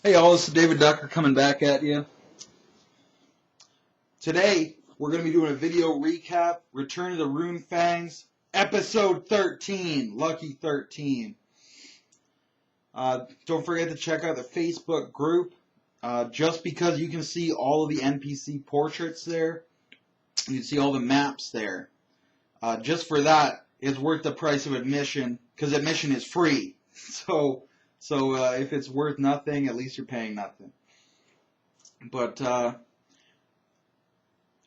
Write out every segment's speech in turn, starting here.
Hey all, this is David Ducker coming back at you. Today, we're going to be doing a video recap, Return of the Runefangs, episode 13, Lucky 13. Don't forget to check out the Facebook group. Just because you can see all of the NPC portraits there, you can see all the maps there. Just for that, it's worth the price of admission, because admission is free. So if it's worth nothing, at least you're paying nothing. But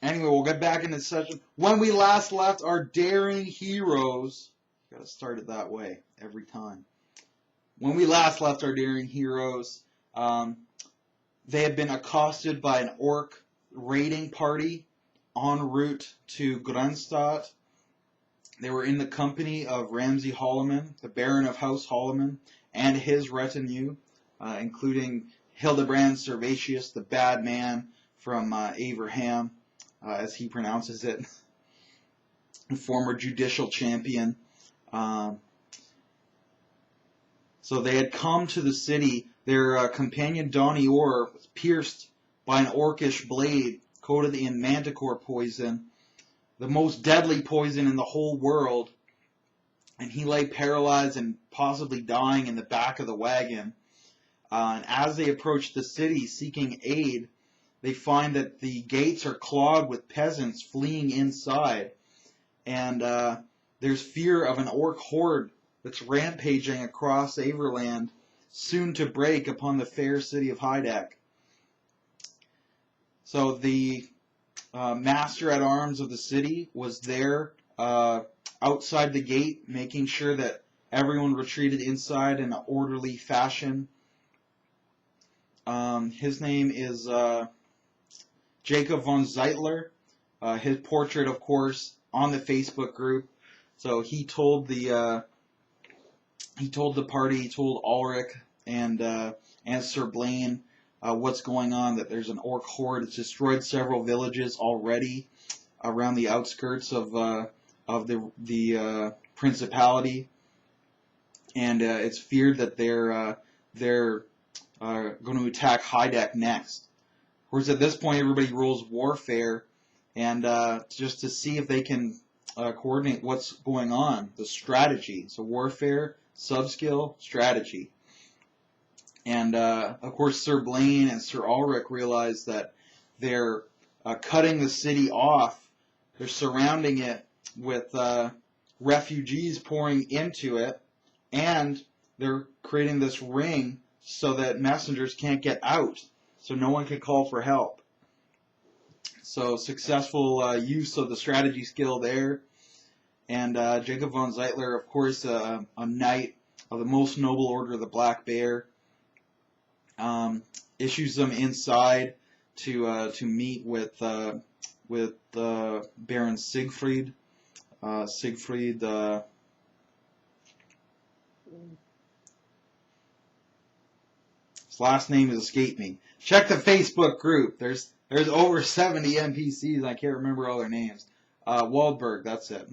anyway, we'll get back into the session. When we last left our daring heroes, gotta start it that way every time. When we last left our daring heroes, they had been accosted by an orc raiding party en route to Grunstadt. They were in the company of Ramsay Holloman, the Baron of House Holloman, and his retinue, including Hildebrand Servatius, the bad man from Averham, as he pronounces it, former judicial champion. So they had come to the city. Their companion Donnie Orr was pierced by an orcish blade coated in manticore poison, the most deadly poison in the whole world, and he lay paralyzed and possibly dying in the back of the wagon. And as they approach the city seeking aid, they find that the gates are clogged with peasants fleeing inside, and there's fear of an orc horde that's rampaging across Averland, soon to break upon the fair city of Heideck. So the master-at-arms of the city was there outside the gate, making sure that everyone retreated inside in an orderly fashion. His name is Jacob von Zeitler. His portrait, of course, on the Facebook group. So he told the party, he told Ulrich and Sir Blaine what's going on. That there's an orc horde. It's destroyed several villages already around the outskirts of the principality, and it's feared that they're going to attack Heideck next. Of course, at this point, everybody rolls warfare, and just to see if they can coordinate what's going on, the strategy. So warfare, sub-skill, strategy. And of course, Sir Blaine and Sir Ulrich realize that they're cutting the city off. They're surrounding it with refugees pouring into it, and they're creating this ring so that messengers can't get out, so no one can call for help. So successful use of the strategy skill there. And Jacob von Zeitler, of course, a knight of the most noble order of the Black Bear, issues them inside to meet with Baron Siegfried. Siegfried, his last name has escaped me. Check the Facebook group. There's over 70 NPCs. I can't remember all their names. Waldberg, that's it.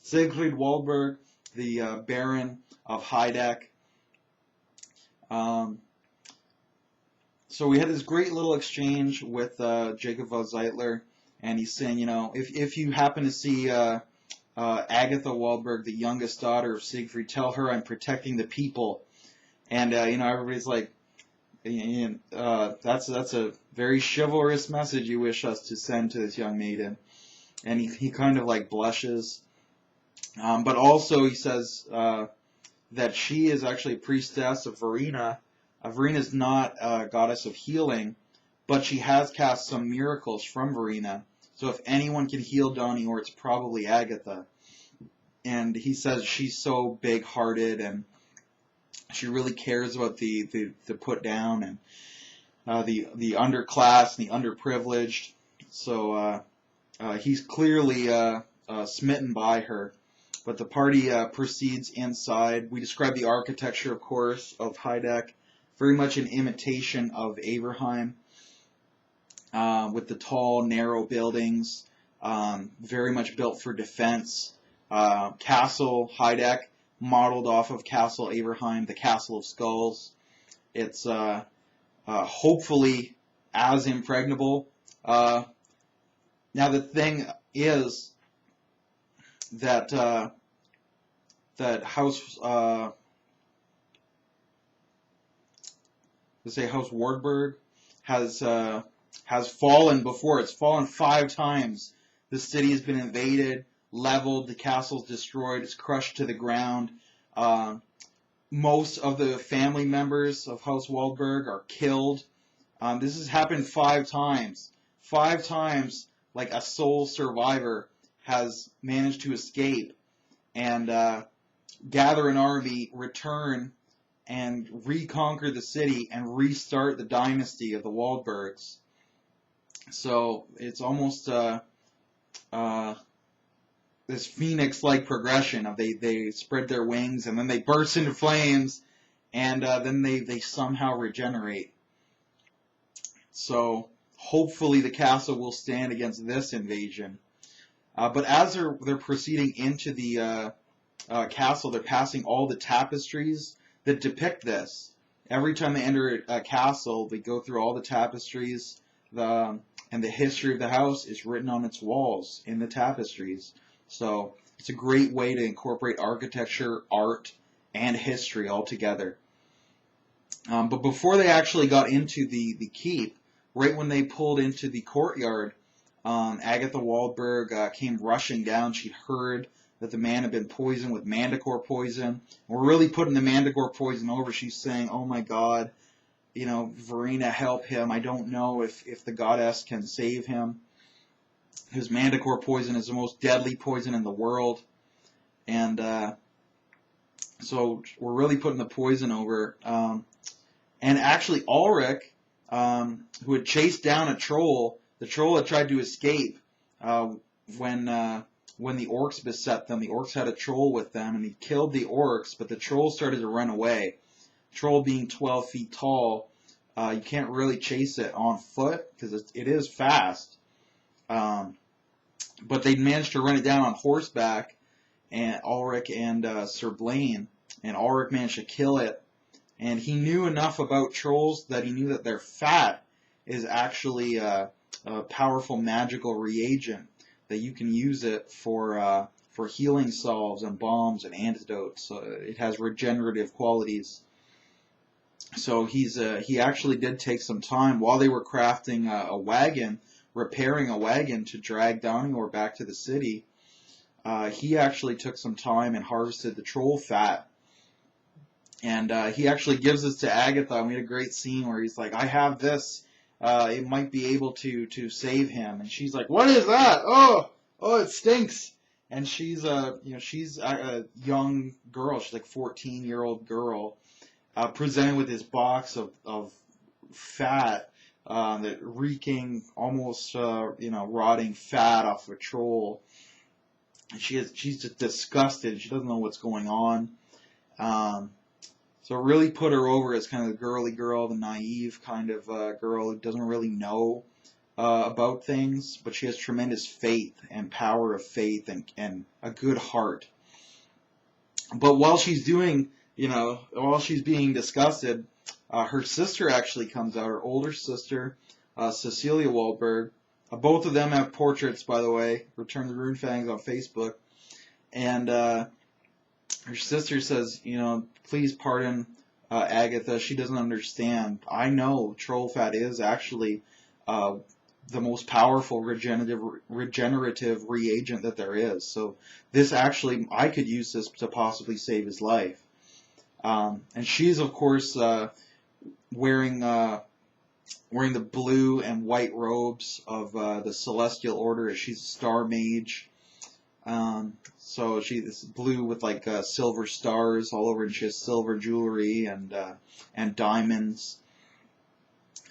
Siegfried Waldberg, the Baron of Heideck. So we had this great little exchange with Jacob von Zeitler, and he's saying, if you happen to see Agatha Waldberg, the youngest daughter of Siegfried, tell her I'm protecting the people. And everybody's like, that's a very chivalrous message you wish us to send to this young maiden. And he kind of like blushes, but also he says that she is actually a priestess of Verena. Verena is not a goddess of healing, but she has cast some miracles from Verena. So if anyone can heal Donnie, or it's probably Agatha. And he says she's so big-hearted, and she really cares about the put down and the underclass and the underprivileged. So he's clearly smitten by her. But the party proceeds inside. We describe the architecture, of course, of Heideck, very much an imitation of Averheim, with the tall, narrow buildings, very much built for defense. Castle Heideck, modeled off of Castle Averheim, the Castle of Skulls. It's hopefully as impregnable. Now the thing is that that House House Wardburg has fallen before. It's fallen 5 times. The city has been invaded, leveled, the castle's destroyed, it's crushed to the ground. Most of the family members of House Waldburg are killed. This has happened 5 times. 5 times, like, a sole survivor has managed to escape and gather an army, return, and reconquer the city and restart the dynasty of the Waldburgs. So it's almost this phoenix-like progression of they spread their wings and then they burst into flames and then they somehow regenerate. So hopefully the castle will stand against this invasion. But as they're proceeding into the castle, they're passing all the tapestries that depict this. Every time they enter a castle, they go through all the tapestries, and the history of the house is written on its walls in the tapestries. So it's a great way to incorporate architecture, art, and history all together. But before they actually got into the keep, right when they pulled into the courtyard, Agatha Waldberg came rushing down. She heard that the man had been poisoned with manticore poison. We're really putting the manticore poison over. She's saying, oh my God, Verena, help him. I don't know if the goddess can save him. His manticore poison is the most deadly poison in the world. And so we're really putting the poison over. And actually Ulrich, who had chased down a troll, the troll had tried to escape when the orcs beset them. The orcs had a troll with them, and he killed the orcs, but the troll started to run away. Troll being 12 feet tall, you can't really chase it on foot because it is fast. But they managed to run it down on horseback, and Ulrich and Sir Blaine, and Ulrich managed to kill it. And he knew enough about trolls that he knew that their fat is actually a powerful magical reagent, that you can use it for healing salves and bombs and antidotes. It has regenerative qualities. So he actually did take some time while they were crafting a wagon, repairing a wagon to drag Doningor back to the city. He actually took some time and harvested the troll fat. And he actually gives this to Agatha, and we had a great scene where he's like, I have this. It might be able to save him. And she's like, what is that? Oh, it stinks. And she's she's a young girl. She's like a 14-year-old girl, presented with this box of fat, that reeking, almost rotting fat off a troll. And she's just disgusted. She doesn't know what's going on. So it really put her over as kind of the girly girl, the naive kind of girl who doesn't really know about things, but she has tremendous faith and power of faith and a good heart. But while she's doing, while she's being disgusted, her sister actually comes out, her older sister, Cecilia Waldberg. Both of them have portraits, by the way. Return the Runefangs on Facebook. And her sister says, please pardon Agatha. She doesn't understand. I know troll fat is actually the most powerful regenerative reagent that there is. So this actually, I could use this to possibly save his life. And she's, of course, wearing the blue and white robes of the Celestial Order. She's a star mage. So she's blue with like silver stars all over, and she has silver jewelry and diamonds.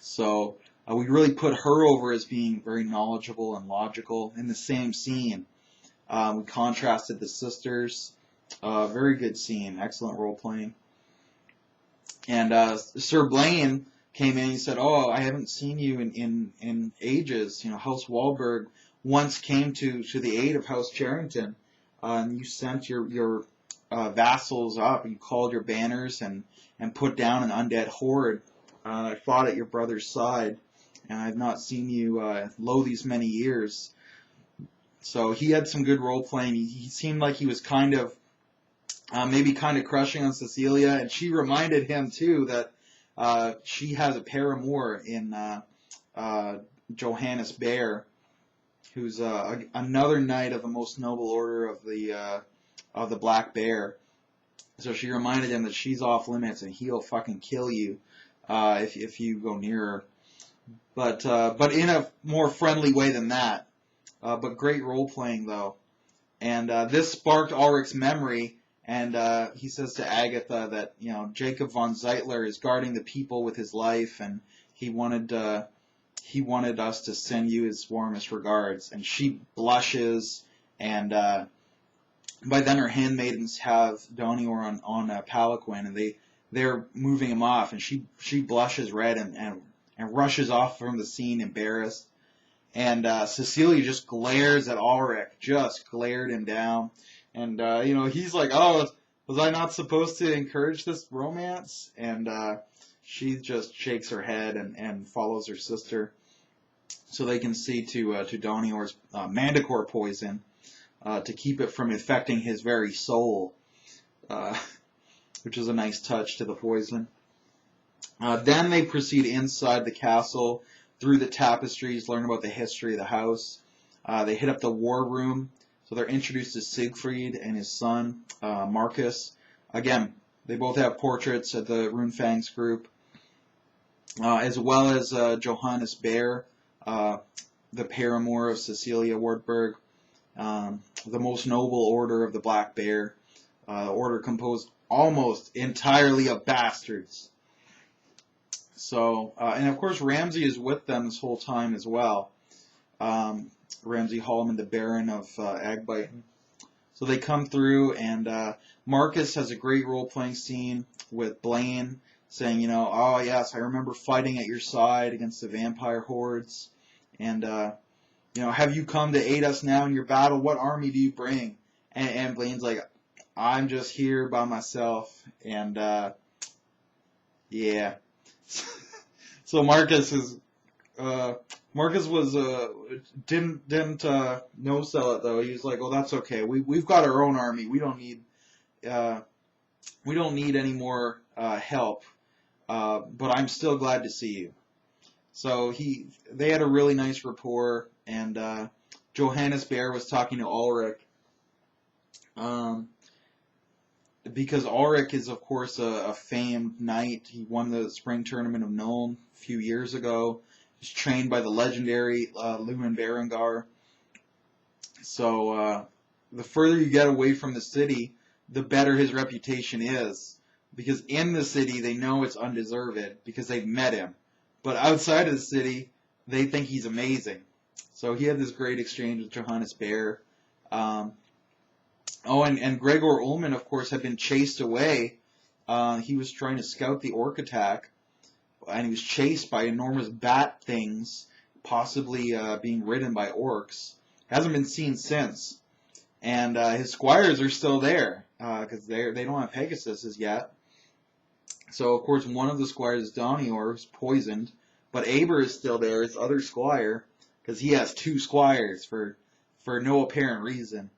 So we really put her over as being very knowledgeable and logical in the same scene. We contrasted the sisters. Very good scene, excellent role playing. And Sir Blaine came in and he said, "Oh, I haven't seen you in ages. House Waldberg once came to the aid of House Charrington. And you sent your vassals up, and you called your banners and put down an undead horde I fought at your brother's side, and I've not seen you low these many years. So he had some good role playing. He seemed like he was kind of maybe kind of crushing on Cecilia, and she reminded him too that she has a paramour in Johannes Bear, who's another knight of the most noble order of the Black Bear. So she reminded him that she's off limits and he'll fucking kill you if you go near her. But in a more friendly way than that. But great role playing though. And this sparked Ulrich's memory, and he says to Agatha that, you know, Jacob von Zeitler is guarding the people with his life, and he wanted us to send you his warmest regards. And she blushes, and by then her handmaidens have Donior on a palanquin, and they're moving him off, and she blushes red and rushes off from the scene embarrassed. And Cecilia just glares at Ulrich, just glared him down. And, you know, he's like, oh, was I not supposed to encourage this romance? And she just shakes her head and follows her sister so they can see to Donior's manticore poison to keep it from affecting his very soul, which is a nice touch to the poison. Then they proceed inside the castle, through the tapestries, learn about the history of the house. They hit up the war room, so they're introduced to Siegfried and his son, Marcus. Again, they both have portraits of the runefangs group, as well as Johannes Bear, the paramour of Cecilia Wartburg, the most noble order of the Black Bear, order composed almost entirely of bastards. So, and of course Ramsay is with them this whole time as well. Ramsay Hallman, the Baron of Agbiton. So they come through, and Marcus has a great role-playing scene with Blaine saying, you know, oh yes, I remember fighting at your side against the vampire hordes, and you know, have you come to aid us now in your battle? What army do you bring? And Blaine's like, I'm just here by myself, and yeah. So Marcus was didn't no sell it though. He was like, "Oh, that's okay. We've got our own army. We don't need any more help. But I'm still glad to see you." So they had a really nice rapport, and Johannes Bear was talking to Ulrich. Because Ulrich is, of course, a famed knight. He won the spring tournament of Nuln a few years ago. He's trained by the legendary Lumen Berengar. So the further you get away from the city, the better his reputation is. Because in the city, they know it's undeserved because they've met him. But outside of the city, they think he's amazing. So he had this great exchange with Johannes Bear. Oh, and Gregor Ullman, of course, had been chased away. He was trying to scout the orc attack, and he was chased by enormous bat things, possibly being ridden by orcs. Hasn't been seen since. And his squires are still there, because they don't have Pegasus yet. So, of course, one of the squires, Donior, is poisoned, but Aber is still there, his other squire, because he has two squires for no apparent reason.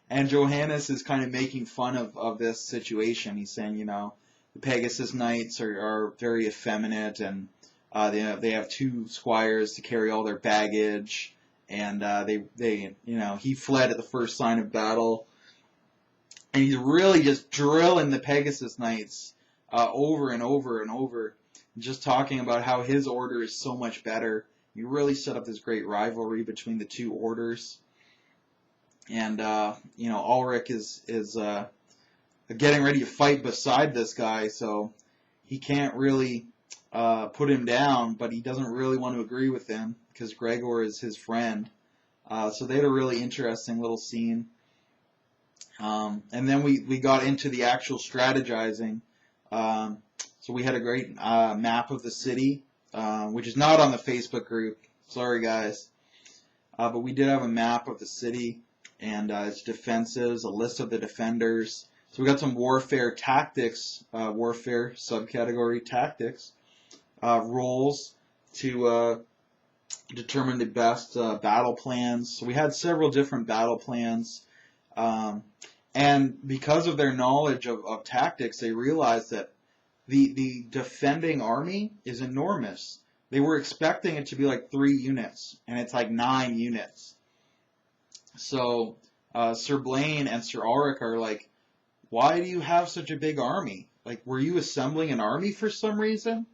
And Johannes is kind of making fun of this situation. He's saying, you know, the Pegasus Knights are very effeminate, and they have two squires to carry all their baggage, and they you know, he fled at the first sign of battle, and he's really just drilling the Pegasus Knights over and over and over, just talking about how his order is so much better. He really set up this great rivalry between the two orders. And, you know, Ulrich is getting ready to fight beside this guy, so he can't really put him down, but he doesn't really want to agree with him because Gregor is his friend. So they had a really interesting little scene. And then we got into the actual strategizing. So we had a great map of the city, which is not on the Facebook group. Sorry, guys. But we did have a map of the city and its defenses, a list of the defenders. So we got some warfare tactics, warfare subcategory tactics, roles to determine the best battle plans. So we had several different battle plans. And because of their knowledge of tactics, they realized that the defending army is enormous. They were expecting it to be like 3 units, and it's like 9 units. So Sir Blaine and Sir Auric are like, why do you have such a big army? Like, were you assembling an army for some reason?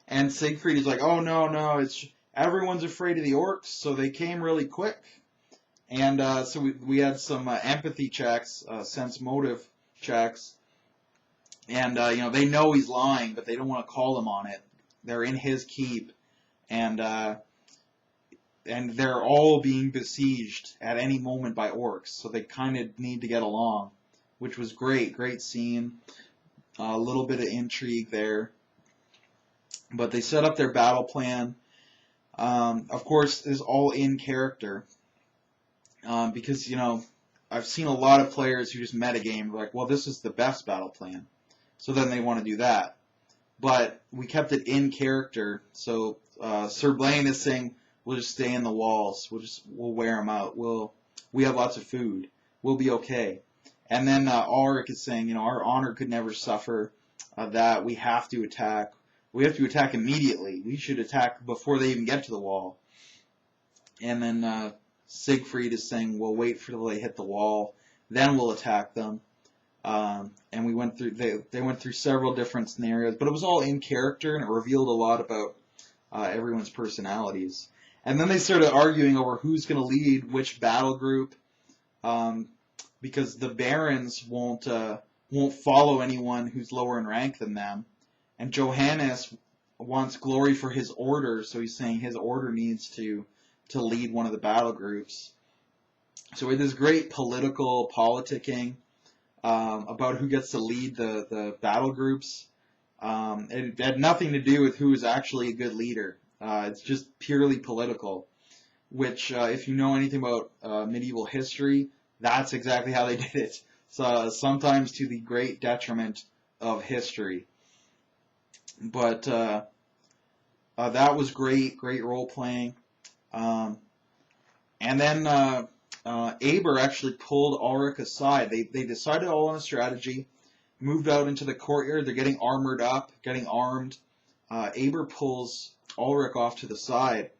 And Siegfried is like, oh, no, it's everyone's afraid of the orcs, so they came really quick. And so we had some empathy checks, sense motive checks. And, they know he's lying, but they don't want to call him on it. They're in his keep. And they're all being besieged at any moment by orcs. So they kind of need to get along, which was great. Great scene. A little bit of intrigue there. But they set up their battle plan. Of course, it's all in character. Because, I've seen a lot of players who just metagame like, well, this is the best battle plan. So then they want to do that. But we kept it in character. So Sir Blaine is saying, we'll just stay in the walls. We'll wear them out. We have lots of food. We'll be okay. And then Ulrich is saying, our honor could never suffer that. We have to attack. We have to attack immediately. We should attack before they even get to the wall. And then Siegfried is saying, we'll wait till they hit the wall, then we'll attack them. And we went through. They went through several different scenarios, but it was all in character, and it revealed a lot about everyone's personalities. And then they started arguing over who's going to lead which battle group, because the barons won't follow anyone who's lower in rank than them, and Johannes wants glory for his order, so he's saying his order needs to lead one of the battle groups. So we had this great political politicking about who gets to lead the battle groups. It had nothing to do with who is actually a good leader. It's just purely political, which if you know anything about medieval history, that's exactly how they did it. So sometimes to the great detriment of history. But that was great role playing. And then Aber actually pulled Ulrich aside. They decided all on a strategy, moved out into the courtyard. They're getting armored up, getting armed. Aber pulls Ulrich off to the side,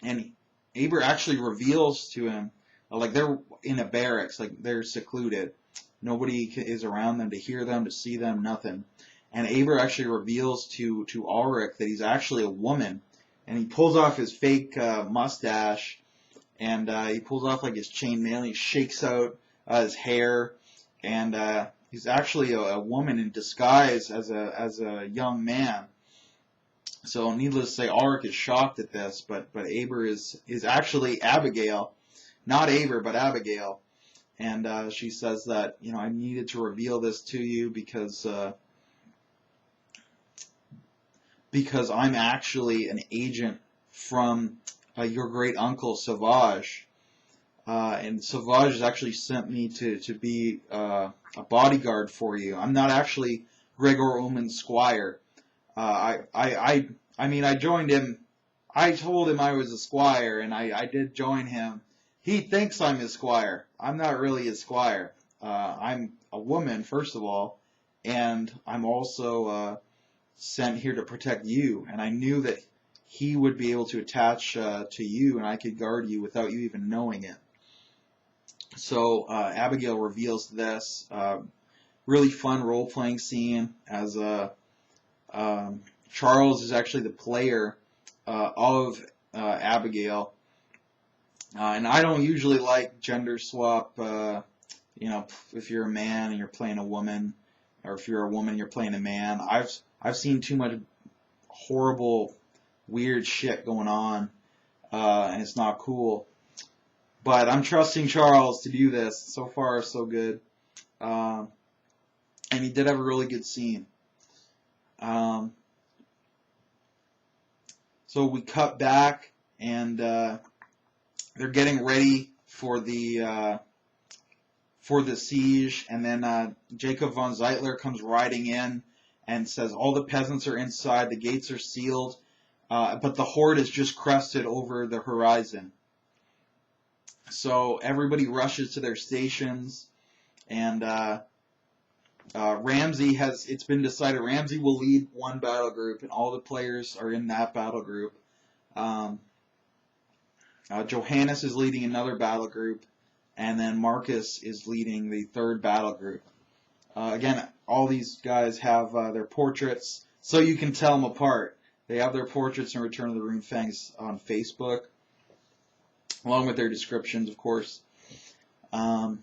and Aber actually reveals to him, like they're in a barracks, like they're secluded. Nobody is around them to hear them, to see them, nothing. And Aber actually reveals to Ulrich that he's actually a woman. And he pulls off his fake mustache, and he pulls off like his chainmail. He shakes out his hair, and he's actually a woman in disguise as a young man. So needless to say, Ulrich is shocked at this, but Aber is actually Abigail, not Aber, but Abigail. And she says that I needed to reveal this to you because I'm actually an agent from your great uncle Sauvage, and Sauvage has actually sent me to be a bodyguard for you. I'm not actually Gregor Ullman's squire. I joined him. I told him I was a squire, and I did join him. He thinks I'm his squire. I'm not really his squire. I'm a woman, first of all, and I'm also sent here to protect you, and I knew that he would be able to attach to you, and I could guard you without you even knowing it. So Abigail reveals this. Really fun role-playing scene as Charles is actually the player of Abigail. And I don't usually like gender swap, if you're a man and you're playing a woman, or if you're a woman and you're playing a man. I've seen too much horrible, weird shit going on, and it's not cool. But I'm trusting Charles to do this. So far, so good. And he did have a really good scene. So we cut back, and they're getting ready for the for the siege, and then Jacob von Zeitler comes riding in and says all the peasants are inside, the gates are sealed, but the horde is just crested over the horizon. So everybody rushes to their stations, and it's been decided Ramsey will lead one battle group, and all the players are in that battle group. Johannes is leading another battle group, and then Marcus is leading the third battle group. Again, all these guys have their portraits, so you can tell them apart. They have their portraits in Return of the Runefangs on Facebook, along with their descriptions, of course. So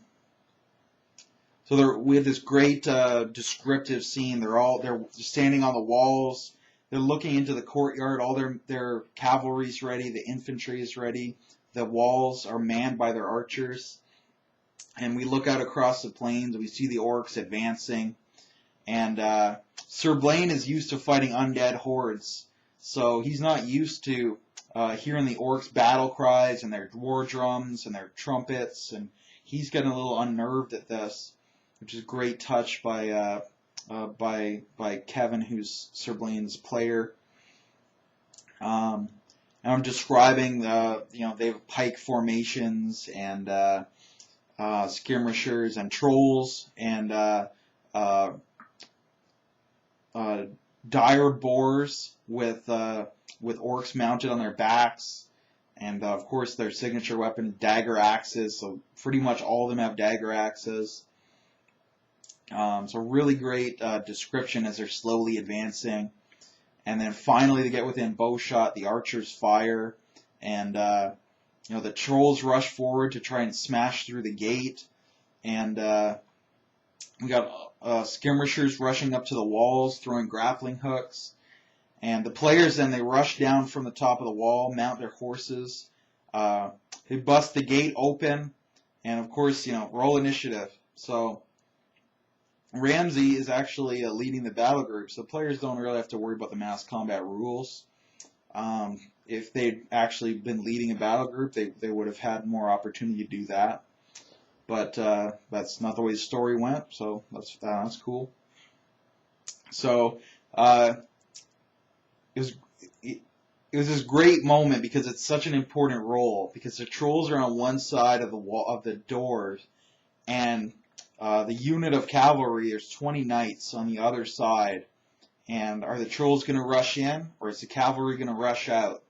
we have this great descriptive scene. They're standing on the walls. They're looking into the courtyard. All their cavalry's ready. The infantry is ready. The walls are manned by their archers. And we look out across the plains. We see the orcs advancing. And Sir Blaine is used to fighting undead hordes. So he's not used to hearing the orcs' battle cries and their war drums and their trumpets. And he's getting a little unnerved at this, which is a great touch by Kevin, who's Sir Blaine's player. And I'm describing they have pike formations and skirmishers and trolls and dire boars with orcs mounted on their backs, and of course their signature weapon, dagger axes. So pretty much all of them have dagger axes. So really great description as they're slowly advancing. And then finally they get within bowshot, the archers fire, and the trolls rush forward to try and smash through the gate. And we got skirmishers rushing up to the walls, throwing grappling hooks. And the players then, they rush down from the top of the wall, mount their horses. They bust the gate open, and of course, roll initiative. So Ramsey is actually leading the battle group, so players don't really have to worry about the mass combat rules. If they'd actually been leading a battle group, they would have had more opportunity to do that. But that's not the way the story went, so that's cool. So it was this great moment because it's such an important role, because the trolls are on one side of the wall of the doors, and the unit of cavalry, there's 20 knights on the other side. And are the trolls going to rush in, or is the cavalry going to rush out?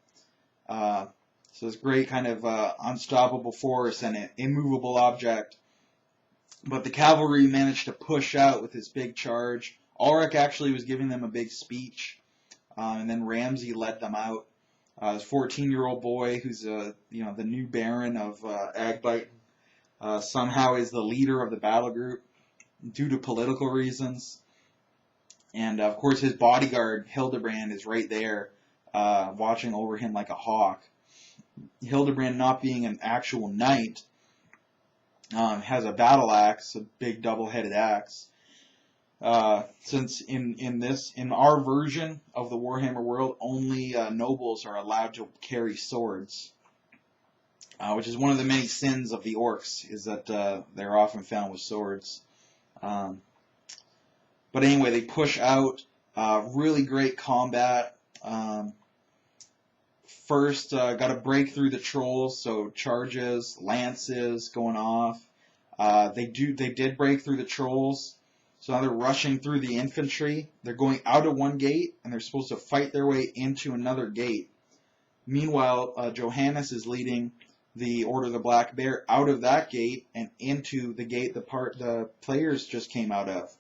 So it's great kind of unstoppable force and an immovable object. But the cavalry managed to push out with this big charge. Ulrich actually was giving them a big speech, and then Ramsey led them out. This 14-year-old boy who's the new Baron of Agbite somehow is the leader of the battle group due to political reasons. And of course his bodyguard Hildebrand is right there watching over him like a hawk. Hildebrand, not being an actual knight, has a battle axe, a big double-headed axe. Since in our version of the Warhammer world, only nobles are allowed to carry swords, which is one of the many sins of the orcs, is that they're often found with swords. But anyway, they push out. Really great combat. First, got to break through the trolls, so charges, lances going off. They did break through the trolls, so now they're rushing through the infantry. They're going out of one gate, and they're supposed to fight their way into another gate. Meanwhile, Johannes is leading the Order of the Black Bear out of that gate and into the gate the players just came out of.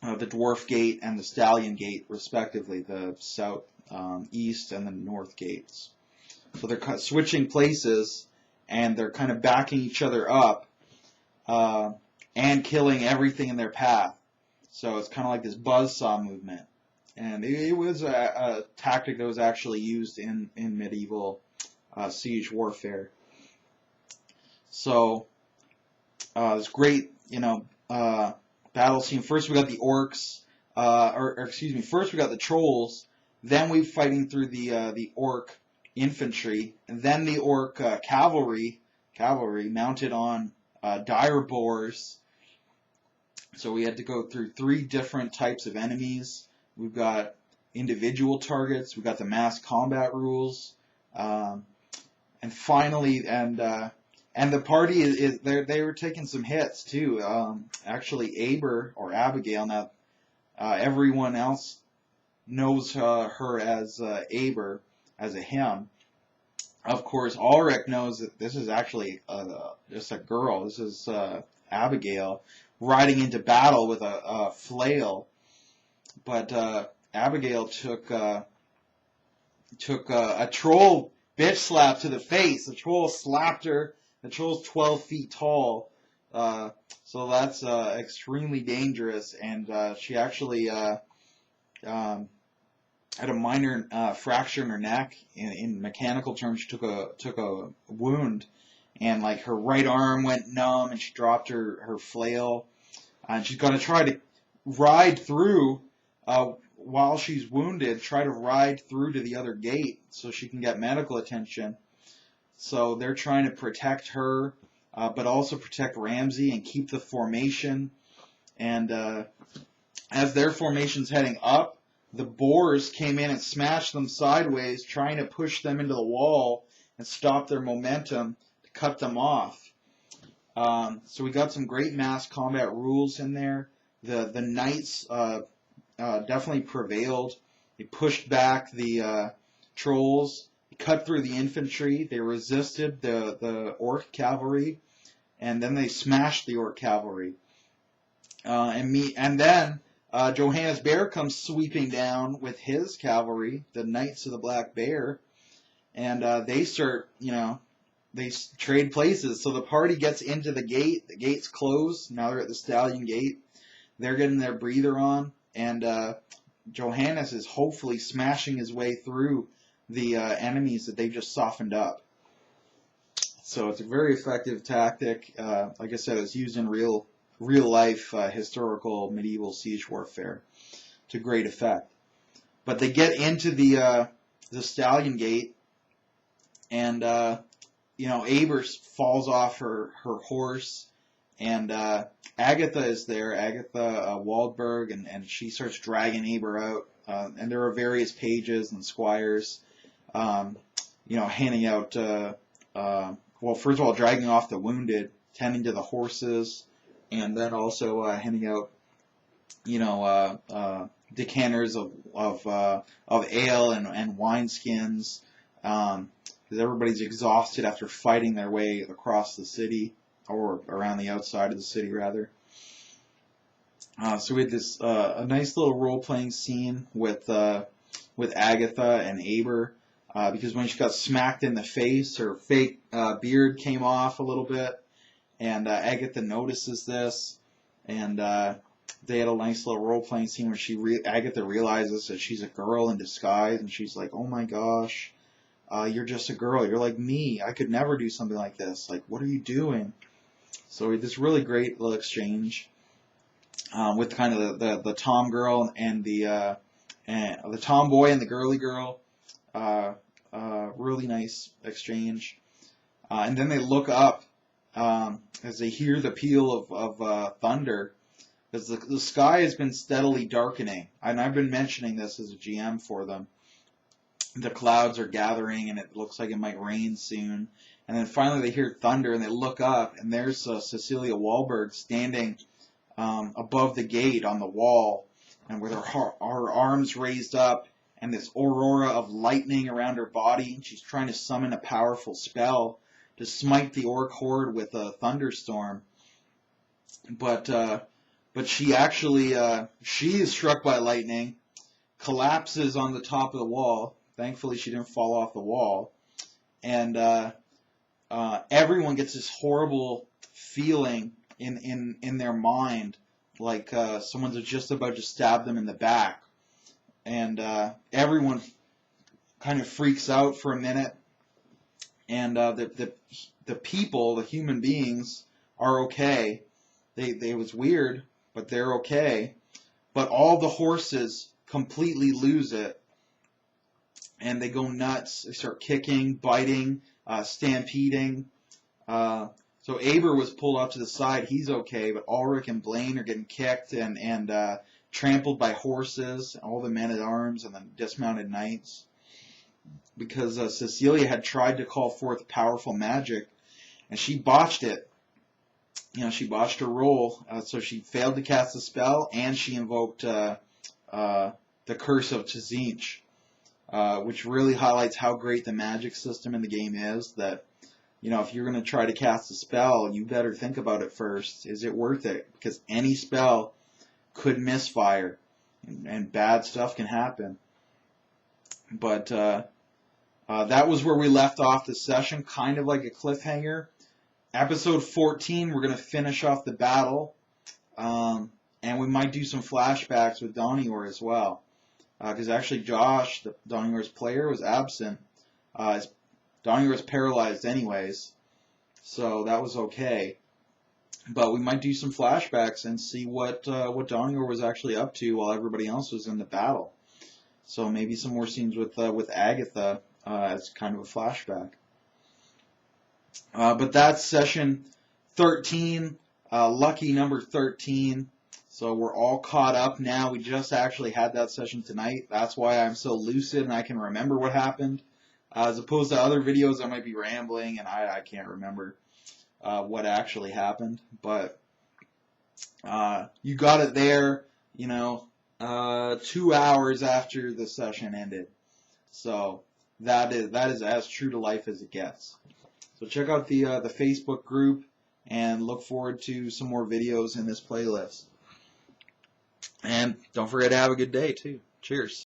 The Dwarf Gate and the Stallion Gate, respectively, the south, east, and the north gates. So they're switching places, and they're kind of backing each other up and killing everything in their path. So it's kind of like this buzzsaw movement. And it was a tactic that was actually used in medieval siege warfare. So it's great, battle scene. First we got the orcs, first we got the trolls, then we fighting through the orc infantry, and then the orc cavalry mounted on dire boars. So we had to go through 3 different types of enemies. We've got individual targets. We've got the mass combat rules, and finally, and the party is they were taking some hits too. Actually, Abigail. Now, everyone else knows her as Aber, as a him. Of course, Ulrich knows that this is actually just a girl. This is Abigail riding into battle with a flail. But Abigail took a troll bitch slap to the face. The troll slapped her. The troll's 12 feet tall, so that's extremely dangerous. And she actually had a minor fracture in her neck. In mechanical terms, she took a wound, and like her right arm went numb, and she dropped her flail. And she's going to try to ride through while she's wounded. Try to ride through to the other gate so she can get medical attention. So they're trying to protect her, but also protect Ramsay and keep the formation. And as their formation's heading up, the boars came in and smashed them sideways, trying to push them into the wall and stop their momentum to cut them off. So we got some great mass combat rules in there. The knights definitely prevailed. They pushed back the trolls, cut through the infantry. They resisted the orc cavalry, and then they smashed the orc cavalry. And then Johannes Bear comes sweeping down with his cavalry, the Knights of the Black Bear, and they start, they trade places. So the party gets into the gate. The gate's closed. Now they're at the Stallion Gate. They're getting their breather on, and Johannes is hopefully smashing his way through the enemies that they just softened up. So it's a very effective tactic. Like I said, it's used in real life historical medieval siege warfare to great effect. But they get into the Stallion Gate, and Aber falls off her horse, and Agatha is there, Agatha Waldberg, and she starts dragging Aber out. And there are various pages and squires, handing out. Well, first of all, dragging off the wounded, tending to the horses, and then also handing out, decanters of ale and wineskins, because everybody's exhausted after fighting their way across the city, or around the outside of the city, rather. So we had this a nice little role-playing scene with Agatha and Aber, because when she got smacked in the face, her fake beard came off a little bit, and Agatha notices this, and they had a nice little role-playing scene where Agatha realizes that she's a girl in disguise, and she's like, "Oh my gosh, you're just a girl. You're like me. I could never do something like this. Like, what are you doing?" So we had this really great little exchange with kind of the tom girl and the tomboy and the girly girl. Really nice exchange. And then they look up as they hear the peal of thunder, because the sky has been steadily darkening. And I've been mentioning this as a GM for them. The clouds are gathering, and it looks like it might rain soon. And then finally they hear thunder, and they look up, and there's Cecilia Wahlberg standing above the gate on the wall, and with her arms raised up, and this aurora of lightning around her body. She's trying to summon a powerful spell to smite the orc horde with a thunderstorm. But she actually, she is struck by lightning, collapses on the top of the wall. Thankfully, she didn't fall off the wall. And everyone gets this horrible feeling in their mind, like someone's just about to stab them in the back. And everyone kind of freaks out for a minute. And the people, the human beings, are okay. It was weird, but they're okay. But all the horses completely lose it, and they go nuts. They start kicking, biting, stampeding. So So Aber was pulled off to the side. He's okay, but Ulrich and Blaine are getting kicked and trampled by horses, all the men-at-arms and the dismounted knights. Because Cecilia had tried to call forth powerful magic, and she botched it. She botched her roll, so she failed to cast the spell, and she invoked the Curse of Tzinch, which really highlights how great the magic system in the game is, that if you're going to try to cast a spell, you better think about it first. Is it worth it? Because any spell could misfire, and bad stuff can happen. But that was where we left off the session, kind of like a cliffhanger. Episode 14, we're going to finish off the battle, and we might do some flashbacks with Donior as well. Because actually Josh, Donior's player, was absent. Donior was paralyzed anyways, so that was okay. But we might do some flashbacks and see what Donior was actually up to while everybody else was in the battle. So maybe some more scenes with Agatha as kind of a flashback. But that's session 13, lucky number 13. So we're all caught up now. We just actually had that session tonight. That's why I'm so lucid and I can remember what happened. As opposed to other videos, I might be rambling and I can't remember what actually happened. But you got it there, 2 hours after the session ended. So that is as true to life as it gets. So check out the Facebook group and look forward to some more videos in this playlist. And don't forget to have a good day, too. Cheers.